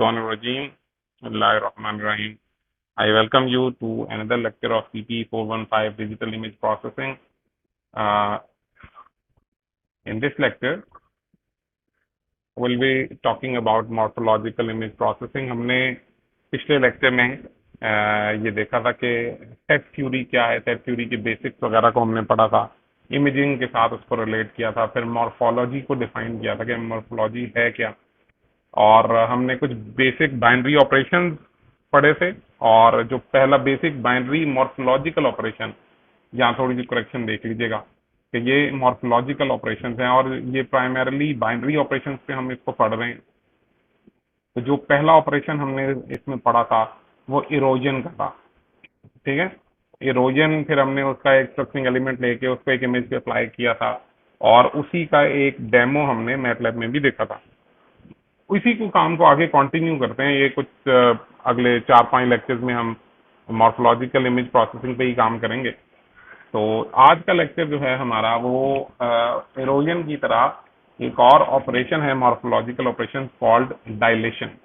Rajim. Rahim. I welcome you to another lecture of CP 415 Digital Image Processing. Uh, in this lecture, we'll be talking about morphological image processing. हमने पिछले lecture में ये देखा था कि set theory क्या है, सेट थ्योरी के बेसिक्स वगैरह को हमने पढ़ा था, इमेजिंग के साथ उसको रिलेट किया था, फिर मॉर्फोलॉजी को डिफाइन किया था कि मॉर्फोलॉजी है क्या, और हमने कुछ बेसिक बाइनरी ऑपरेशन पढ़े थे। और जो पहला बेसिक बाइनरी मॉर्फोलॉजिकल ऑपरेशन, यहाँ थोड़ी सी करेक्शन देख लीजिएगा कि ये मॉर्फोलॉजिकल ऑपरेशंस हैं और ये प्राइमरली बाइनरी ऑपरेशंस पे हम इसको पढ़ रहे हैं। तो जो पहला ऑपरेशन हमने इसमें पढ़ा था वो इरोजन का था, ठीक है। इरोजन, फिर हमने उसका एक स्ट्रक्चरिंग एलिमेंट लेके उसको एक इमेज पे अप्लाई किया था और उसी का एक डेमो हमने मैटलैब में भी देखा था। इसी को काम को आगे कंटिन्यू करते हैं। ये कुछ अगले 4-5 लेक्चर्स में हम मॉर्फोलॉजिकल इमेज प्रोसेसिंग पे ही काम करेंगे। तो आज का लेक्चर जो है हमारा वो एरोजन की तरह एक और ऑपरेशन है, मॉर्फोलॉजिकल ऑपरेशन कॉल्ड डायलेशन।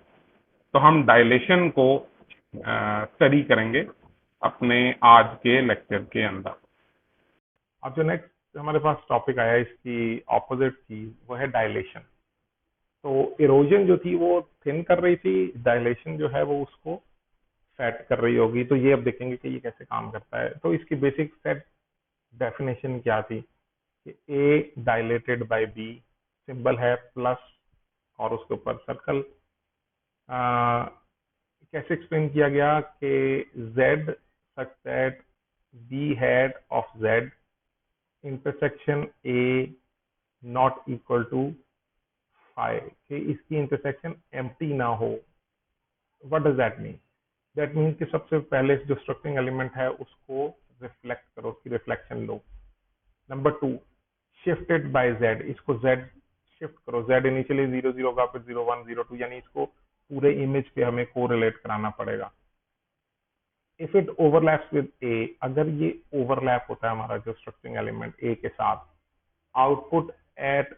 तो हम डायलेशन को स्टडी करेंगे अपने आज के लेक्चर के अंदर। अब जो नेक्स्ट हमारे पास टॉपिक आया इसकी ऑपोजिट चीज वो है डायलेशन। तो इरोजन जो थी वो थिन कर रही थी, डायलेशन जो है वो उसको फैट कर रही होगी। तो ये अब देखेंगे कि ये कैसे काम करता है। तो इसकी बेसिक सेट डेफिनेशन क्या थी कि ए डायलेटेड बाय बी, सिंबल है प्लस और उसके ऊपर सर्कल। कैसे एक्सप्लेन किया गया कि z such that B had of z intersection a not equal to 5, कि इसकी इंटरसेक्शन एम्प्टी ना हो। What does that mean? That mean कि सबसे पहले जो स्ट्रक्चरिंग एलिमेंट है उसको रिफ्लेक्ट करो, उसकी रिफ्लेक्शन लो। नंबर 2, शिफ्टेड बाय z, इसको z शिफ्ट करो। z इनिशियली 0 0 का, फिर 0 1 0 2, यानी इसको पूरे इमेज पे हमें कोरिलेट कराना पड़ेगा। If it overlaps with a, अगर ये ओवरलैप होता है हमारा जो स्ट्रक्चरिंग एलिमेंट a के साथ, output at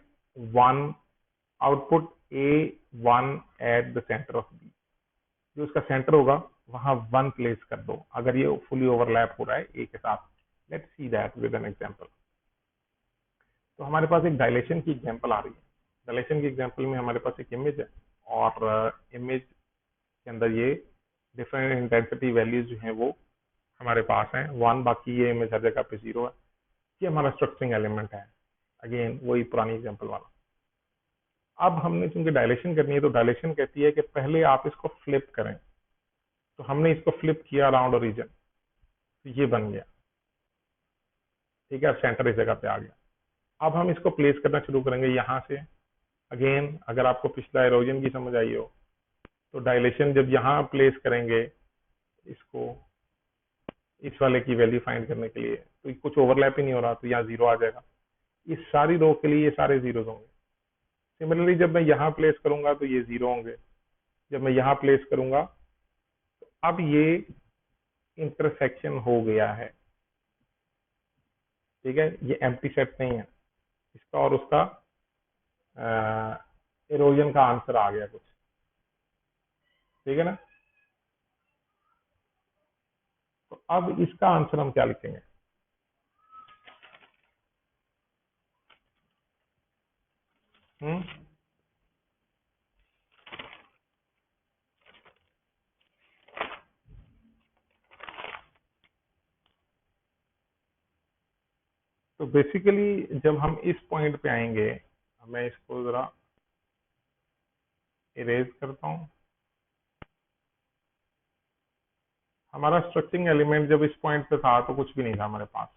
1, output a1 at the centre of b, जो इसका सेंटर होगा वहां 1 प्लेस कर दो अगर ये फुली ओवरलैप हो रहा है a के साथ। Let's see that with an example. तो हमारे पास एक डायलेशन की एग्जांपल आ रही है। डायलेशन की एग्जांपल में हमारे पास एक इमेज है और इमेज के अंदर ये डिफरेंट इंटेंसिटी वैल्यूज जो हैं वो हमारे पास हैं 1, बाकी ये इमेज हर जगह पे 0 है। ये हमारा स्ट्रक्चरिंग एलिमेंट है, अगेन वही पुरानी एग्जांपल वाला। अब हमने चूंकि डायलेशन करनी है तो डायलेशन कहती है कि पहले आप इसको फ्लिप करें। तो हमने इसको फ्लिप किया अराउंड ओरिजिन, तो ये बन गया, ठीक है। अब सेंटर इस जगह पे आ गया। अब हम इसको प्लेस करना शुरू करेंगे यहाँ से। अगेन अगर आपको पिछला एरोजन की समझ आई हो तो डायलेशन जब यहाँ प्लेस करेंगे इसको, इस वाले की वैल्यू फाइंड करने के लिए, तो कुछ ओवरलैप ही नहीं हो रहा, तो यहाँ 0 आ जाएगा। इस सारी रो के लिए ये सारे 0 होंगे। सिमिलरली जब मैं यहाँ प्लेस करूंगा तो ये 0 होंगे। जब मैं यहाँ प्लेस करूंगा तो अब ये इंटरसेक्शन हो गया है, ठीक है। ये एम्प्टी सेट नहीं है इसका, और उसका इरोजन का आंसर आ गया कुछ, ठीक है ना। तो अब इसका आंसर हम क्या लिखेंगे? हम्म तो बेसिकली जब हम इस पॉइंट पे आएंगे, मैं इसको जरा इरेज करता हूं। हमारा स्ट्रक्चरिंग एलिमेंट जब इस पॉइंट पे था तो कुछ भी नहीं था हमारे पास,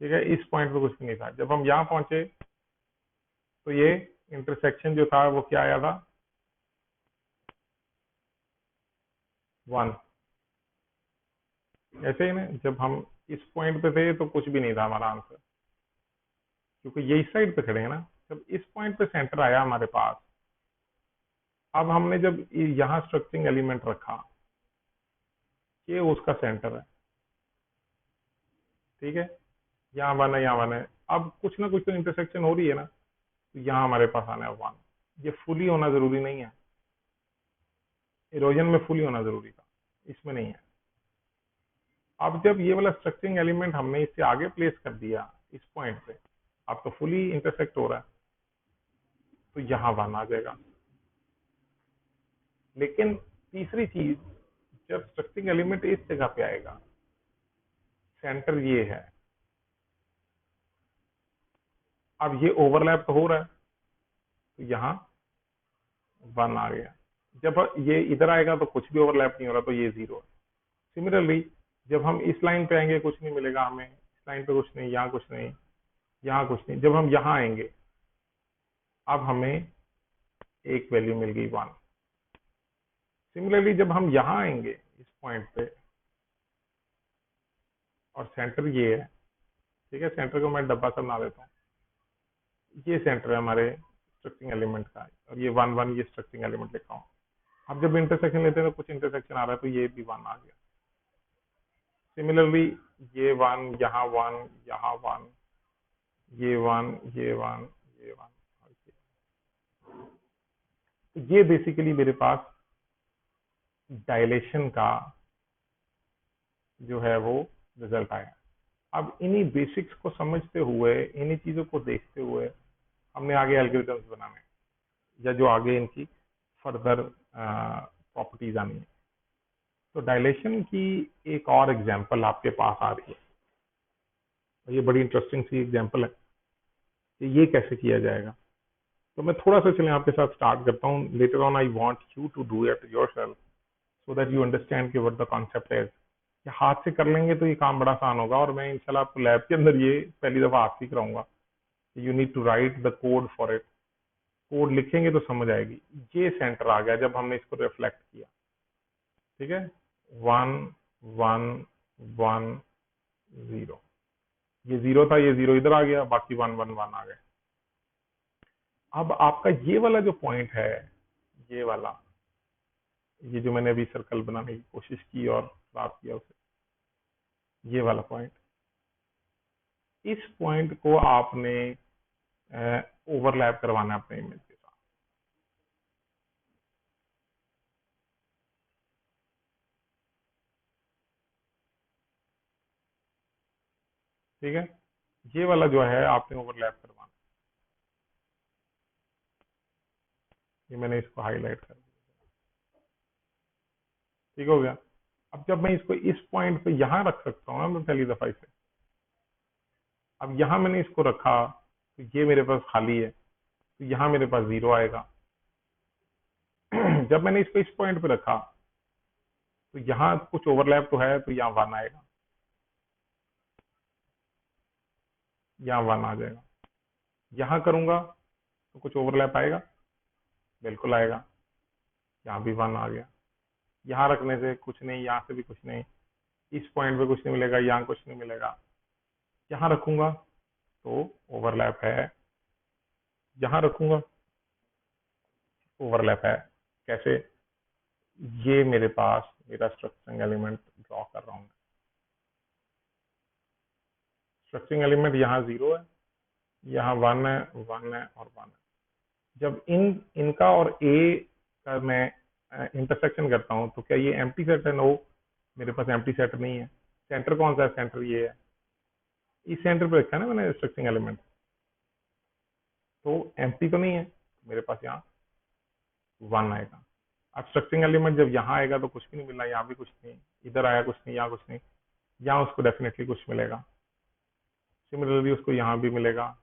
ठीक है। इस पॉइंट पे कुछ भी नहीं था। जब हम यहाँ पहुंचे तो ये इंटरसेक्शन जो था वो क्या आया था? 1। ऐसे ही ना, जब हम इस पॉइंट पे थे तो कुछ भी नहीं था हमारा आंसर, क्योंकि ये इस साइड पे खड़े हैं ना। जब इस पॉइंट पे सेंटर आया हमारे पास, अब हमने जब यहाँ स्ट्रक्चरिंग एलिमेंट रखा, ये उसका सेंटर है, ठीक है। यहाँ 1 है, यहाँ 1 है। अब कुछ ना कुछ तो इंटरसेक्शन हो रही है ना। तो यहाँ हमारे पास आना है 1। ये फुली होना जरूरी नहीं है, इरोजन में फुली होना जरूरी था, इसमें नहीं है। अब जब ये वाला स्ट्रक्चरिंग एलिमेंट हमने इससे आगे प्लेस कर दिया इस पॉइंट पे, अब तो फुली इंटरसेक्ट हो रहा है, तो यहाँ 1 आ जाएगा। लेकिन तीसरी चीज, जब स्ट्रक्चरिंग एलिमेंट इस जगह पे आएगा, सेंटर ये है, अब ये ओवरलैप तो हो रहा है, तो यहाँ 1 आ गया। जब ये इधर आएगा तो कुछ भी ओवरलैप नहीं हो रहा, तो ये 0 है। सिमिलरली जब हम इस लाइन पे आएंगे कुछ नहीं मिलेगा हमें, इस लाइन पे कुछ नहीं, यहाँ कुछ नहीं, यहाँ कुछ नहीं। जब हम यहाँ आएंगे, अब हमें एक वैल्यू मिल गई 1। सिमिलरली जब हम यहाँ आएंगे इस पॉइंट पे, और सेंटर ये है, ठीक है, सेंटर को मैं डब्बा सा बना देता हूँ, ये सेंटर है हमारे स्ट्रक्चरिंग एलिमेंट का, और ये 1 1 ये स्ट्रक्चरिंग एलिमेंट लिखा हूँ। अब जब इंटरसेक्शन लेते हैं तो कुछ इंटरसेक्शन आ रहा है, तो ये भी 1 आ गया। सिमिलरली ये 1, यहाँ 1, यहाँ 1, ये 1, ये 1, ये 1, तो ये बेसिकली मेरे पास डायलेशन का जो है वो रिजल्ट आया। अब इन्हीं बेसिक्स को समझते हुए, इन्हीं चीजों को देखते हुए हमने आगे एल्गोरिथम्स बनाने, या जो आगे इनकी फर्दर प्रॉपर्टीज आनी है। तो डायलेशन की एक और एग्जांपल आपके पास आ रही है, ये बड़ी इंटरेस्टिंग सी एग्जांपल है कि ये कैसे किया जाएगा। तो मैं थोड़ा सा चलें आपके साथ स्टार्ट करता हूँ। Later on I want you to do it yourself so that you understand कि व्हाट द कॉन्सेप्ट इज। हाथ से कर लेंगे तो ये काम बड़ा आसान होगा, और मैं इंशाल्लाह आपको लैब के अंदर ये पहली दफा हाथ सीख कराऊंगा। You need to write the code for it, code लिखेंगे तो समझ आएगी। ये सेंटर आ गया जब हमने इसको रिफ्लेक्ट किया, ठीक है, 1 1 1 0, ये 0 था, ये 0 इधर आ गया, बाकी 1 1 1 आ गए। अब आपका ये वाला जो पॉइंट है, ये वाला, ये जो मैंने अभी सर्कल बनाने की कोशिश की और खराब किया उसे, ये वाला पॉइंट, इस पॉइंट को आपने ओवरलैप करवाना है अपने इमेज के साथ। ठीक है, ये वाला जो है आपने ओवरलैप करवाना। ये मैंने इसको हाईलाइट कर दिया, ठीक हो गया। अब जब मैं इसको इस पॉइंट पे यहां रख सकता हूँ ना मैं पहली दफा इसे, अब यहां मैंने इसको रखा तो ये मेरे पास खाली है, तो यहाँ मेरे पास 0 आएगा। जब मैंने इसको इस पॉइंट पे रखा तो यहाँ कुछ ओवरलैप तो है, तो यहाँ 1 आएगा, यहाँ 1 आ जाएगा। यहाँ करूंगा तो कुछ ओवरलैप आएगा, बिल्कुल आएगा, यहाँ भी 1 आ गया। यहाँ रखने से कुछ नहीं, यहाँ से भी कुछ नहीं, इस पॉइंट पे कुछ नहीं मिलेगा, यहाँ कुछ नहीं मिलेगा। यहाँ रखूंगा तो ओवरलैप है, यहाँ रखूंगा ओवरलैप है। कैसे? ये मेरे पास मेरा स्ट्रक्चरिंग एलिमेंट ड्रॉ कर रहा हूँ। स्ट्रक्चरिंग एलिमेंट यहाँ 0 है, यहाँ 1 है, 1 है और 1 है। जब इनका और ए का मैं इंटरसेक्शन करता हूँ तो क्या ये एम्प्टी सेट है? नो, मेरे पास एम्प्टी सेट नहीं है। सेंटर कौन सा है? सेंटर ये है, इस सेंटर पे रखा है ना मैंने स्ट्रक्चरिंग एलिमेंट, तो एम्प्टी तो नहीं है, मेरे पास यहाँ 1 आएगा। अब स्ट्रक्चरिंग एलिमेंट जब यहाँ आएगा तो कुछ भी नहीं मिलना, यहाँ भी कुछ नहीं, इधर आया कुछ नहीं, यहाँ कुछ नहीं, यहाँ उसको डेफिनेटली कुछ मिलेगा। सिमिलरली उसको यहाँ भी मिलेगा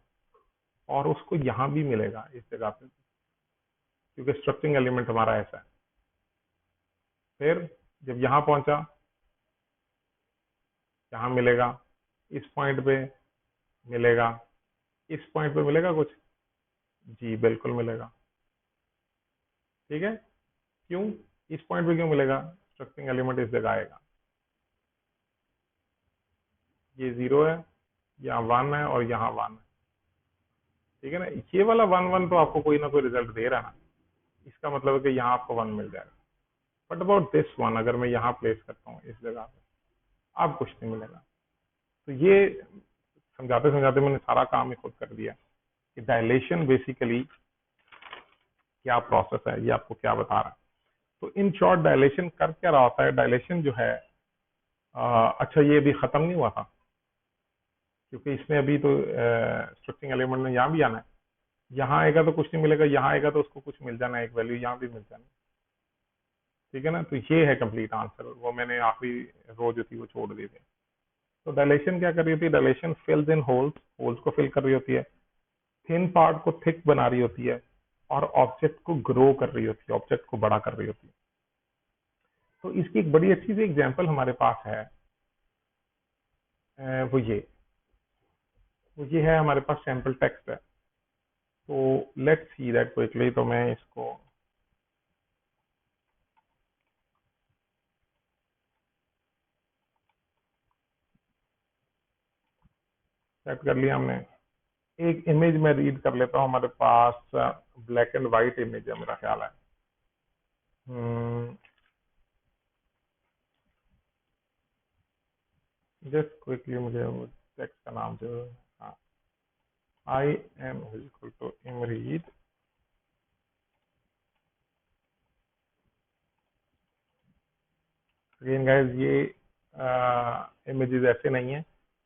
और उसको यहाँ भी मिलेगा इस जगह पे, क्योंकि स्ट्रक्चरिंग एलिमेंट हमारा ऐसा है। फिर जब यहाँ पहुंचा, यहाँ मिलेगा, इस पॉइंट पे मिलेगा, इस पॉइंट पे मिलेगा कुछ, जी बिल्कुल मिलेगा। ठीक है, क्यों इस पॉइंट पे क्यों मिलेगा? स्ट्रक्चरिंग एलिमेंट इस जगह आएगा, ये 0 है, यहाँ 1 है और यहाँ 1 है। ठीक है ना, ये वाला 1 1 तो आपको कोई ना कोई रिजल्ट दे रहा है, इसका मतलब है कि यहाँ आपको 1 मिल जाएगा। बट अबाउट दिस वन, अगर मैं यहाँ प्लेस करता हूँ इस जगह पे, आप कुछ नहीं मिलेगा। तो ये समझाते समझाते मैंने सारा काम ही खुद कर दिया। कि डायलेशन बेसिकली क्या प्रोसेस है, ये आपको क्या बता रहा है। तो इन शॉर्ट डायलेशन कर क्या रहा होता है, डायलेशन जो है अच्छा ये अभी खत्म नहीं हुआ था, क्योंकि इसमें अभी तो स्ट्रक्चरिंग एलिमेंट में यहाँ भी आना है, यहाँ आएगा तो कुछ नहीं मिलेगा, यहाँ आएगा तो उसको कुछ मिल जाना है, एक वैल्यू यहाँ भी मिल जाना है, ठीक है ना। तो ये है कंप्लीट आंसर, वो मैंने आखिरी रो जो थी वो छोड़ दी थी। तो डायलेशन क्या कर रही होती है, डायलेशन फिल्स इन होल्स, होल्स को फिल कर रही होती है, थिन पार्ट को थिक बना रही होती है, और ऑब्जेक्ट को ग्रो कर रही होती है, ऑब्जेक्ट को बड़ा कर रही होती है। तो इसकी एक बड़ी अच्छी सी एग्जांपल हमारे पास है, वो ये है हमारे पास सैंपल टेक्स्ट है। तो लेट्स सी दैट क्विकली। तो मैं इसको सेट कर लिया हमने। एक इमेज में रीड कर लेता हूँ, हमारे पास ब्लैक एंड व्हाइट इमेज है मेरा ख्याल है। जस्ट क्विकली मुझे वो टेक्स्ट का नाम जो, हाँ, आई एम इक्वल टू इमरीड। अगेन गाइस ये इमेजेस ऐसे नहीं है,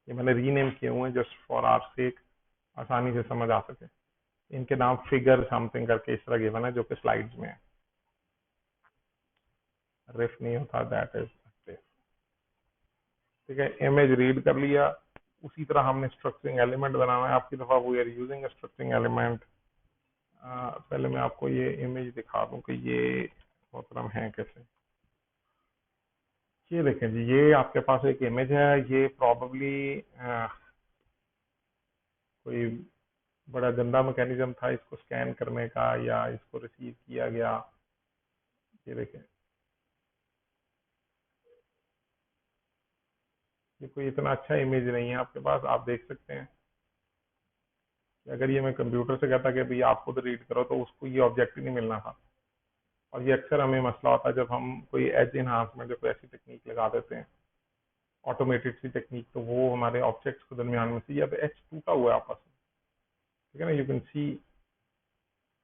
ये मैंने रीनेम किए हुए हैं जस्ट फॉर आवर सेक, आसानी से समझ आ सके। इनके नाम फिगर समथिंग करके इस तरह गिवन है, जो कि स्लाइड्स में है, रिफ नहीं होता, दैट इज, ठीक है। इमेज रीड कर लिया, उसी तरह हमने स्ट्रक्चरिंग एलिमेंट बनाना है। आपकी दफा we are using structuring element. पहले मैं आपको ये इमेज दिखा दूं कि ये मोहतरम है कैसे। ये देखें जी, ये आपके पास एक इमेज है, ये प्रॉबेबली कोई बड़ा गंदा मैकेनिज्म था इसको स्कैन करने का, या इसको रिसीव किया गया। ये देखें, ये कोई इतना अच्छा इमेज नहीं है आपके पास। आप देख सकते हैं कि अगर ये मैं कंप्यूटर से कहता कि भाई आप खुद रीड करो, तो उसको ये ऑब्जेक्ट ही नहीं मिलना था। और ये अक्सर हमें मसला होता है जब हम कोई एज इन्हांसमेंट, जब ऐसी टेक्निक लगा देते हैं, ऑटोमेटेड सी टेक्निक, तो वो हमारे ऑब्जेक्ट्स के दरमियान में से, या तो एच टूटा हुआ है आपस में, ठीक है ना, यू कैन सी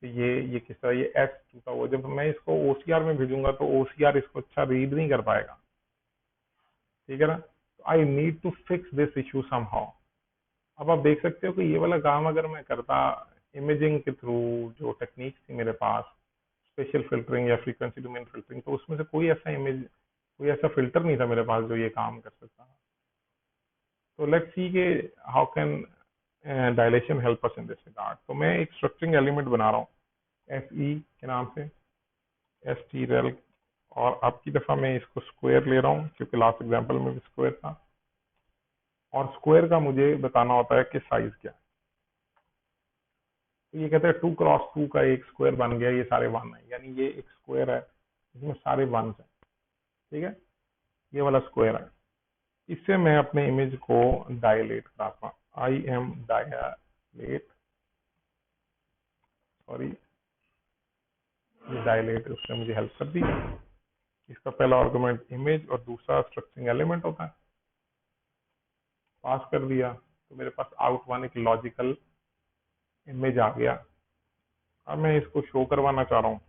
ये किस तरह ये एच टूटा हुआ। जब मैं इसको ओसीआर में भेजूंगा तो ओसीआर इसको अच्छा रीड नहीं कर पाएगा, ठीक है ना। I need to fix this issue somehow. अब आप देख सकते हो कि ये वाला काम अगर मैं करता इमेजिंग के थ्रू, जो टेक्निक थी मेरे पास, स्पेशल फिल्टरिंग या फ्रीक्वेंसी डोमेन फिल्टरिंग, तो उसमें से कोई ऐसा इमेज, कोई ऐसा फिल्टर नहीं था मेरे पास जो ये काम कर सकता। तो लेट्स सी के how can dilation help us in this regard. तो मैं एक स्ट्रक्चरिंग एलिमेंट बना रहा हूँ एफ ई के नाम से, एस टी रेल, और अब की दफा मैं इसको स्क्वायर ले रहा हूँ, क्योंकि लास्ट एग्जांपल में भी स्क्वायर था, और स्क्वायर का मुझे बताना होता है कि साइज क्या है। तो ये कहते हैं 2x2 का एक स्क्वायर बन गया, ये सारे वन है, यानी ये एक स्क्वायर है इसमें सारे वन है, ठीक है, ये वाला स्क्वायर है। इससे मैं अपने इमेज को डायलेट कराता हूँ, आई एम डायलेट, सॉरी, ये डायलेट उसने मुझे हेल्प कर दी। इसका पहला आर्गुमेंट इमेज और दूसरा स्ट्रक्चरिंग एलिमेंट होता है, पास कर दिया, तो मेरे पास आउट वन एक लॉजिकल इमेज आ गया। अब मैं इसको शो करवाना चाह रहा हूँ।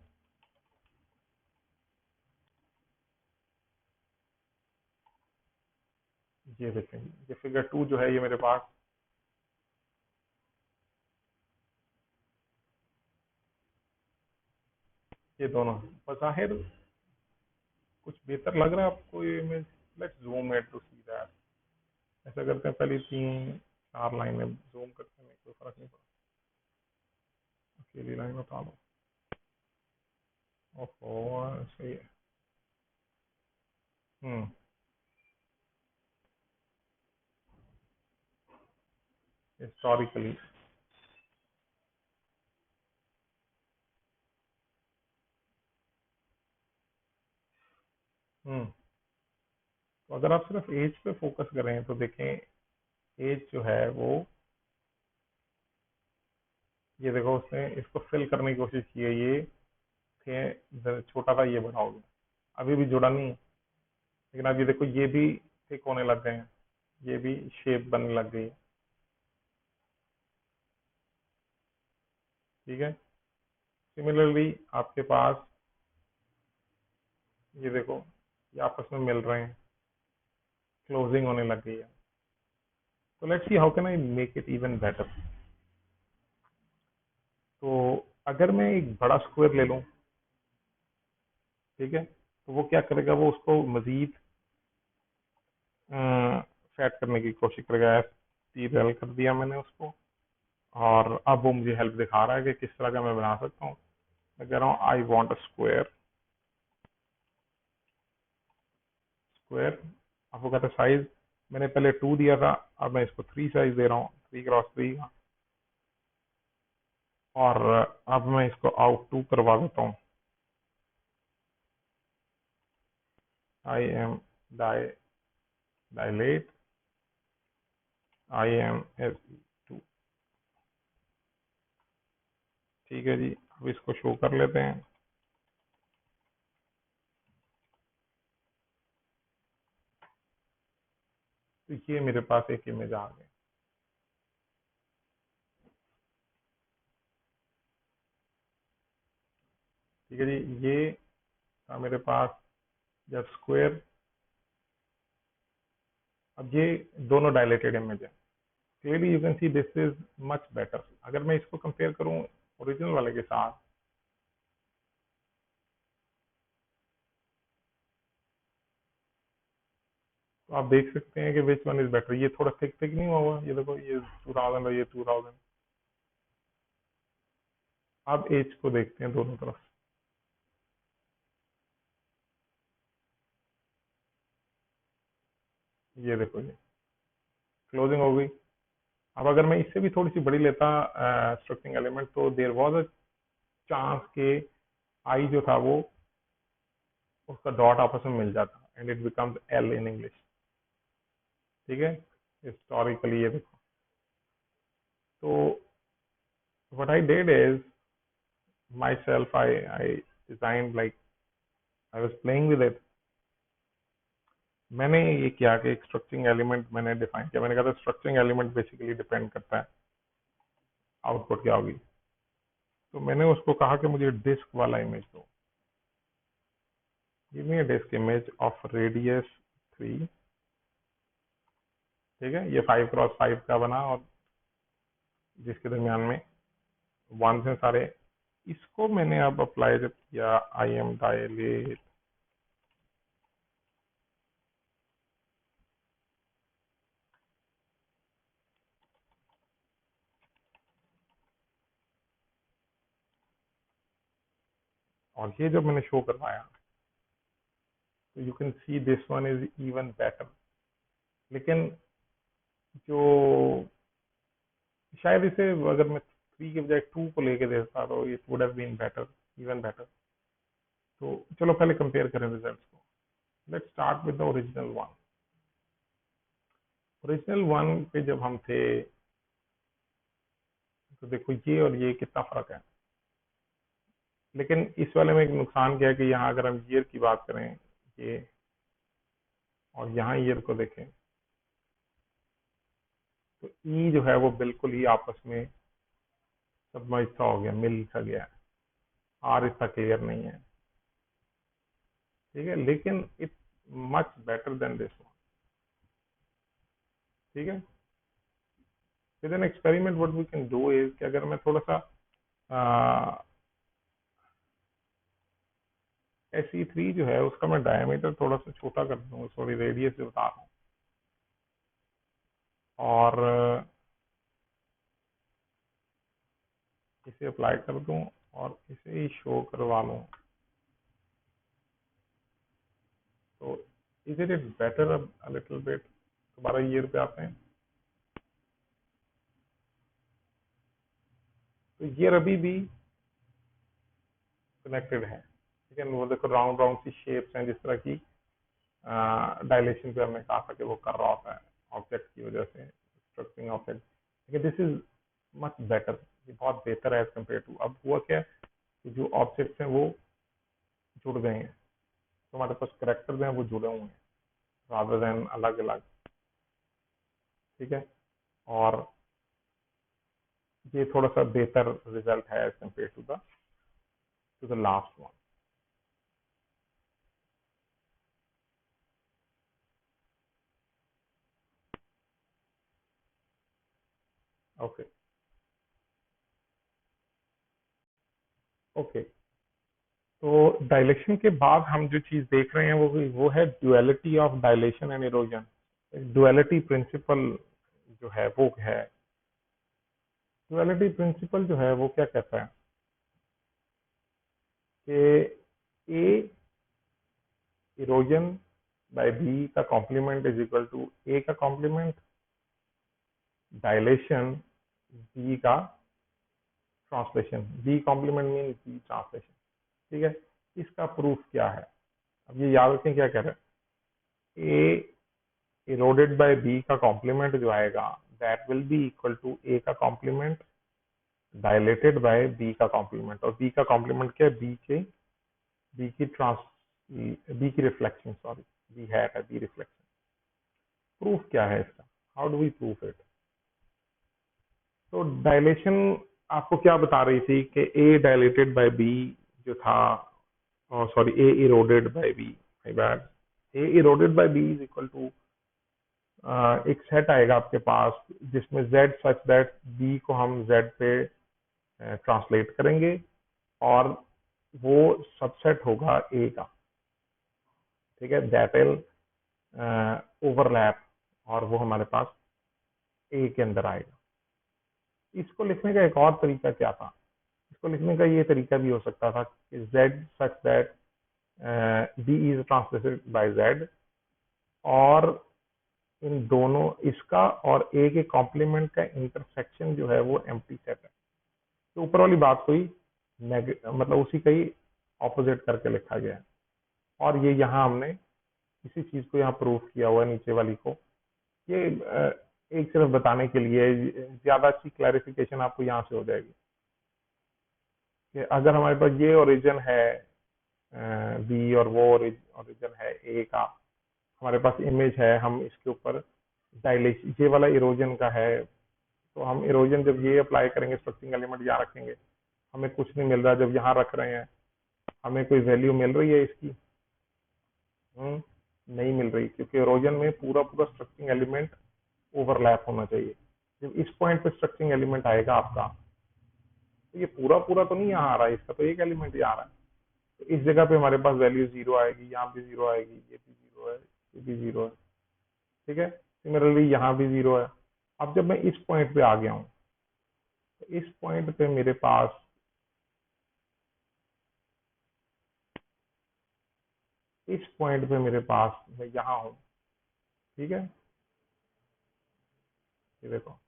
ये देखें, ये फिगर 2 जो है ये मेरे पास, ये दोनों बज़ाहिर कुछ बेहतर लग रहा है आपको ये image. Let's zoom it to see that. ऐसा करते हैं, पहली 3-4 लाइनें जूम करते हैं, कोई फर्क नहीं पड़ता, अकेली लाइन बता दो। ओहो, सही है। हम्म, हिस्टोरिकली, तो अगर आप सिर्फ एज पे फोकस करें तो देखें, एज जो है वो, ये देखो उसने इसको फिल करने की कोशिश की है, ये थे छोटा था, ये बड़ा हो गया, अभी भी जुड़ा नहीं है। लेकिन अब ये देखो, ये भी थिक होने लग गए हैं, ये भी शेप बनने लग गई है। ठीक है। सिमिलरली आपके पास ये देखो, ये आपस में मिल रहे हैं, क्लोजिंग होने लग गई है। तो let's see how can I make it even better. तो अगर मैं एक बड़ा स्क्वायर ले लूं, ठीक है, तो वो क्या करेगा, वो उसको मजीद सेट करने की कोशिश करेगा। एफ टी रेल कर दिया मैंने उसको, और अब वो मुझे हेल्प दिखा रहा है कि किस तरह का मैं बना सकता हूँ। मैं कह रहा हूँ I want a square. Square, अब वो कहता है साइज, मैंने पहले 2 दिया था, अब मैं इसको 3 साइज दे रहा हूँ, 3x3 का। और अब मैं इसको आउट 2 करवा देता हूँ। I am dilate I am S 2। ठीक है जी, अब इसको शो कर लेते हैं। तो ये मेरे पास एक इमेज आ गई। ठीक है जी, ये था मेरे पास जब स्क्वायर। अब ये दोनों डायलेटेड इमेज है। Clearly you can see this is much better. अगर मैं इसको कंपेयर करूं ओरिजिनल वाले के साथ, तो आप देख सकते हैं कि विच वन इज बेटर। ये थोड़ा थिक थिक नहीं हुआ, ये देखो, ये 2000 और ये 2000। अब एज को देखते हैं दोनों तरफ। ये देखो, ये क्लोजिंग हो गई। अब अगर मैं इससे भी थोड़ी सी बड़ी लेता स्ट्रक्चरिंग एलिमेंट, तो देयर वाज अ चांस के आई जो था वो उसका डॉट आपस में मिल जाता, and it becomes L in English. ठीक है, हिस्टोरिकली ये देखो। तो what I did is myself, I designed like I was playing with it. मैंने ये किया कि एक स्ट्रक्चरिंग एलिमेंट मैंने डिफाइन किया। मैंने कहा था स्ट्रक्चरिंग एलिमेंट बेसिकली डिपेंड करता है आउटपुट क्या होगी। तो मैंने उसको कहा कि मुझे डिस्क वाला इमेज दो। Give me a disc image of radius 3। ठीक है, ये 5x5 का बना, और जिसके दरमियान में 1 से सारे। इसको मैंने अब अप्लाई जब किया, आई एम डायलेट, और ये जब मैंने शो करवाया, तो you can see this one is even better. लेकिन जो शायद इसे अगर मैं 3 के बजाय 2 को लेके देता, तो it would have been better, even better. तो चलो पहले कंपेयर करें रिजल्ट्स को। Let's start with the original one. Original one पे जब हम थे, तो देखो ये और ये कितना फर्क है। लेकिन इस वाले में एक नुकसान क्या है कि यहाँ अगर हम ईयर की बात करें, ये, और यहाँ ईयर को देखें, तो ई जो है वो बिल्कुल ही आपस में सबमर्ज सा हो गया, मिल सा गया है। आर इतना क्लियर नहीं है। ठीक है, लेकिन it's much better than this one. ठीक है, with an experiment what we can do is कि अगर मैं थोड़ा सा SE3 जो है उसका मैं डायमीटर थोड़ा सा छोटा कर दूँ, सॉरी रेडियस जो बता रहा हूँ, और इसे अप्लाई कर दूँ और इसे ही शो करवा लूँ, तो is it better a little bit. दोबारा ईयर पे आते हैं, तो ईयर अभी भी कनेक्टेड है। ठीक है, वो देखो राउंड राउंड सी शेप्स हैं, जिस तरह की डायलेशन पे हमने कहा था कि वो कर रहा होता है ऑब्जेक्ट की वजह से, स्ट्रक्चरिंग ऑब्जेक्ट। लेकिन दिस इज मच बेटर, ये बहुत बेहतर है एज कम्पेयर टू। अब हुआ क्या कि जो ऑब्जेक्ट्स हैं वो जुड़ गए हैं, तो हमारे पास करेक्टर्स हैं वो जुड़े हुए हैं रादर देन अलग अलग। ठीक है, और ये थोड़ा सा बेहतर रिजल्ट है as compared to the last one. Okay okay, तो डायलेशन के बाद हम जो चीज देख रहे हैं वो है duality of dilation and erosion. Duality principle जो है वो है, ड्युअलिटी प्रिंसिपल जो है वो क्या कहता है कि ए इरोजन बाय बी का complement is equal to A का कॉम्प्लीमेंट डायलेशन बी का translation. B complement mean B translation. ठीक है, इसका प्रूफ क्या है? अब ये याद रखें क्या कह रहे हैं, ए इरोडेड बाय बी का कॉम्प्लीमेंट जो आएगा that will be equal to A का कॉम्प्लीमेंट डायलेटेड बाय बी का कॉम्प्लीमेंट। और बी का कॉम्प्लीमेंट क्या है? बी की रिफ्लेक्शन, सॉरी बी है बी रिफ्लेक्शन। प्रूफ क्या है इसका? How do we proof it? तो डायलेशन आपको क्या बता रही थी कि ए डायलेटेड बाय बी जो था, sorry A eroded by B, my bad, A eroded by B is equal to एक सेट आएगा आपके पास जिसमें z सच दैट b को हम z पे ट्रांसलेट करेंगे और वो सबसेट होगा a का। ठीक है, दैट विल ओवरलैप और वो हमारे पास a के अंदर आएगा। इसको लिखने का एक और तरीका क्या था? इसको लिखने का ये तरीका भी हो सकता था कि z such that b is translated bye z, और इन दोनों इसका और ए के कॉम्प्लीमेंट का इंटरसेक्शन जो है वो एम्प्टी सेट है। तो ऊपर वाली बात कोई मतलब उसी का ही ऑपोजिट करके लिखा गया है, और ये यहाँ हमने इसी चीज को यहाँ प्रूफ किया हुआ है नीचे वाली को। ये एक सिर्फ बताने के लिए, ज्यादा अच्छी क्लैरिफिकेशन आपको यहाँ से हो जाएगी कि अगर हमारे पास ये ओरिजिन है बी और वो ओरिजिन है ए का, हमारे पास इमेज है, हम इसके ऊपर डायलेशन ये वाला इरोजन का है, तो हम इरोजन जब ये अप्लाई करेंगे, स्ट्रक्चरिंग एलिमेंट यहाँ रखेंगे, हमें कुछ नहीं मिल रहा। जब यहाँ रख रहे हैं हमें कोई वैल्यू मिल रही है इसकी? नहीं मिल रही, क्योंकि इरोजन में पूरा पूरा स्ट्रक्चरिंग एलिमेंट ओवरलैप होना चाहिए। जब इस पॉइंट पे स्ट्रक्चरिंग एलिमेंट आएगा आपका, तो ये पूरा पूरा तो नहीं यहाँ आ रहा है, इसका तो एक एलिमेंट ही आ रहा है। तो इस जगह पे हमारे पास वैल्यू जीरो आएगी, यहाँ भी जीरो आएगी, ये भी जीरो है, ये भी जीरो है। ठीक है, सिमिलरली यहाँ भी जीरो है। अब जब मैं इस पॉइंट पे आ गया हूँ, तो इस पॉइंट पे मेरे पास मैं यहाँ हूँ। ठीक है, ये देखो,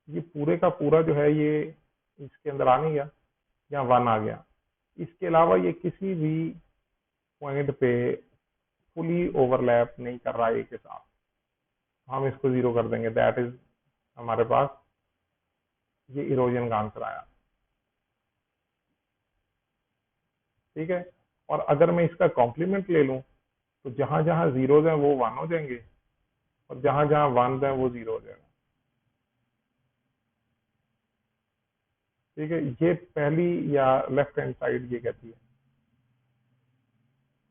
ये पूरे का पूरा जो है ये इसके अंदर आ नहीं गया, यहाँ वन आ गया। इसके अलावा ये किसी भी पॉइंट पे फुली ओवरलैप नहीं कर रहा है ए के साथ, हम इसको जीरो कर देंगे। दैट इज हमारे पास ये इरोजन का आंसर आया। ठीक है, और अगर मैं इसका कॉम्प्लीमेंट ले लूं, तो जहां जहां जीरोज हैं वो वन हो जाएंगे, और जहां जहां वन है वो जीरो हो जाएगा। ठीक है, ये पहली या लेफ्ट हैंड साइड ये कहती है,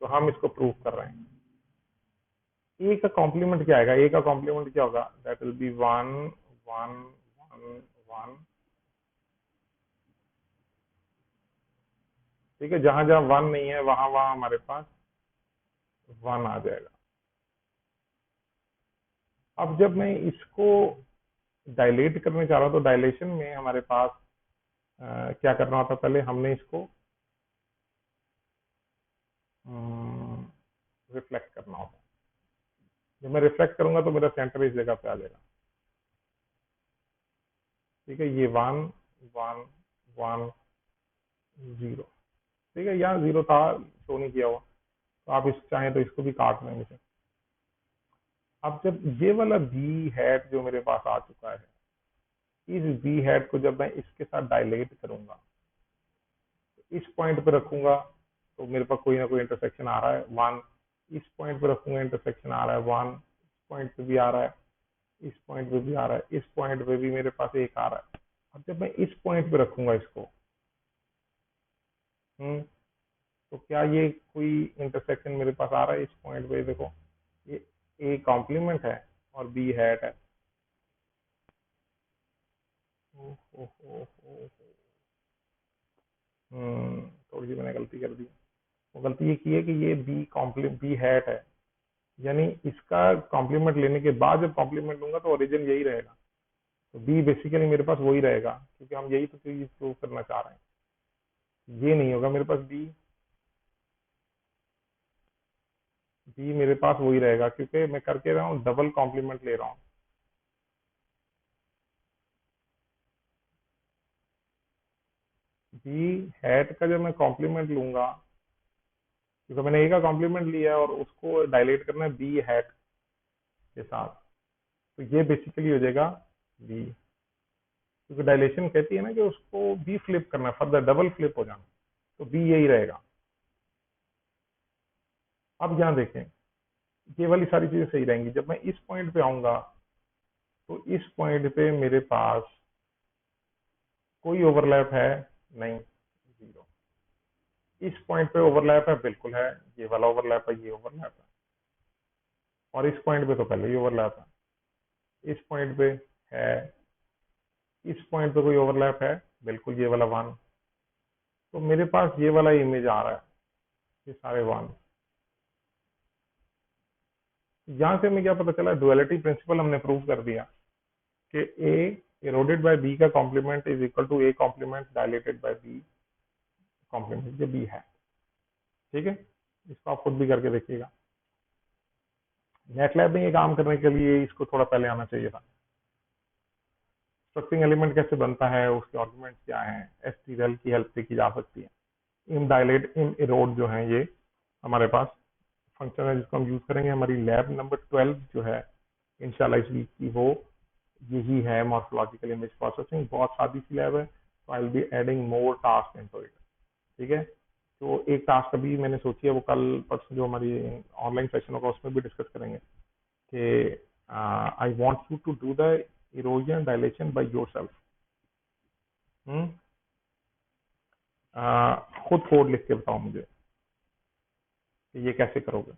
तो हम इसको प्रूव कर रहे हैं। ए का कॉम्प्लीमेंट क्या आएगा? ए का कॉम्प्लीमेंट क्या होगा? That will B one one one one. ठीक है, जहां जहां वन नहीं है वहां वहां हमारे पास वन आ जाएगा। अब जब मैं इसको डायलेट करने जा रहा हूं, तो डायलेशन में हमारे पास क्या करना होता है? पहले हमने इसको रिफ्लेक्ट करना होता है। जब मैं रिफ्लेक्ट करूंगा तो मेरा सेंटर इस जगह पे आ जाएगा। ठीक है, ये वन वन वन जीरो। ठीक है, यहाँ जीरो था, शो नहीं किया हुआ, तो आप इस चाहें तो इसको भी काट लेंगे से। अब जब ये वाला बी हैट जो मेरे पास आ चुका है, इस बी हैट को जब मैं इसके साथ डायलेट करूंगा, तो इस पॉइंट पे रखूंगा तो मेरे पास कोई ना कोई इंटरसेक्शन आ रहा है वन। इस पॉइंट पे रखूंगा, इंटरसेक्शन आ रहा है वन। इस पॉइंट पे भी आ रहा है, इस पॉइंट पे भी आ रहा है, इस पॉइंट पे भी मेरे पास एक आ रहा है। अब जब मैं इस पॉइंट पे रखूंगा इसको, तो क्या ये कोई इंटरसेक्शन मेरे पास आ रहा है इस पॉइंट पे? देखो, ये ए कॉम्प्लीमेंट है और बी हैट है। ओ, ओ, ओ, ओ, थोड़ी सी मैंने गलती कर दी। वो गलती ये की है कि ये बी हैट है, यानी इसका कॉम्प्लीमेंट लेने के बाद जब कॉम्प्लीमेंट लूंगा तो ओरिजिन यही रहेगा। तो बी बेसिकली मेरे पास वही रहेगा, क्योंकि हम यही तो चीज प्रूव करना चाह रहे हैं। ये नहीं होगा मेरे पास बी, बी मेरे पास वही रहेगा, क्योंकि मैं करके रहा हूँ, डबल कॉम्प्लीमेंट ले रहा हूँ। बी हैट का जब मैं कॉम्प्लीमेंट लूंगा, क्योंकि मैंने ए का कॉम्प्लीमेंट लिया है और उसको डायलेट करना है बी हैट के साथ, तो ये बेसिकली हो जाएगा बी, क्योंकि डायलेशन कहती है ना कि उसको बी फ्लिप करना, फर्दर डबल फ्लिप हो जाना, तो बी यही रहेगा। अब यहाँ देखें, ये वाली सारी चीजें सही रहेंगी। जब मैं इस पॉइंट पे आऊंगा तो इस पॉइंट पे मेरे पास कोई ओवरलैप है नहीं, जीरो। इस पॉइंट पे ओवरलैप है, बिल्कुल है, ये वाला ओवरलैप है, ये ओवरलैप है। और इस पॉइंट पे तो पहले ही ओवरलैप है। इस पॉइंट पे है, इस पॉइंट पे कोई ओवरलैप है, बिल्कुल ये वाला वन। तो मेरे पास ये वाला इमेज आ रहा है, ये सारे वन। यहाँ से हमें क्या पता चला? डुअलिटी प्रिंसिपल हमने प्रूव कर दिया कि ए इरोडेड बाय बी का complement is equal to A complement dilated by B complement, जो बी है। ठीक है, इसको आप खुद भी करके देखिएगा। नेटलैब में ये काम करने के लिए इसको थोड़ा पहले आना चाहिए था। स्ट्रक्चरिंग एलिमेंट कैसे बनता है, उसके आर्गुमेंट्स क्या हैं, एसटीएल की हेल्प से की जा सकती है। इम डायलेट, इम इरोड जो है, ये हमारे पास फंक्शन है जिसको हम यूज करेंगे। हमारी लैब नंबर 12 जो है इंशाल्लाह इस वीक की, वो यही है, मॉर्फोलॉजिकल इमेज प्रोसेसिंग। बहुत सादी सी लैब है, तो I will be adding more task into it. ठीक है, तो एक टास्क अभी मैंने सोची है, वो कल परसों जो हमारी ऑनलाइन सेशन होगा उसमें भी डिस्कस करेंगे कि I want you to do the erosion dilation by yourself. खुद कोड लिख के बताओ मुझे कि ये कैसे करोगे।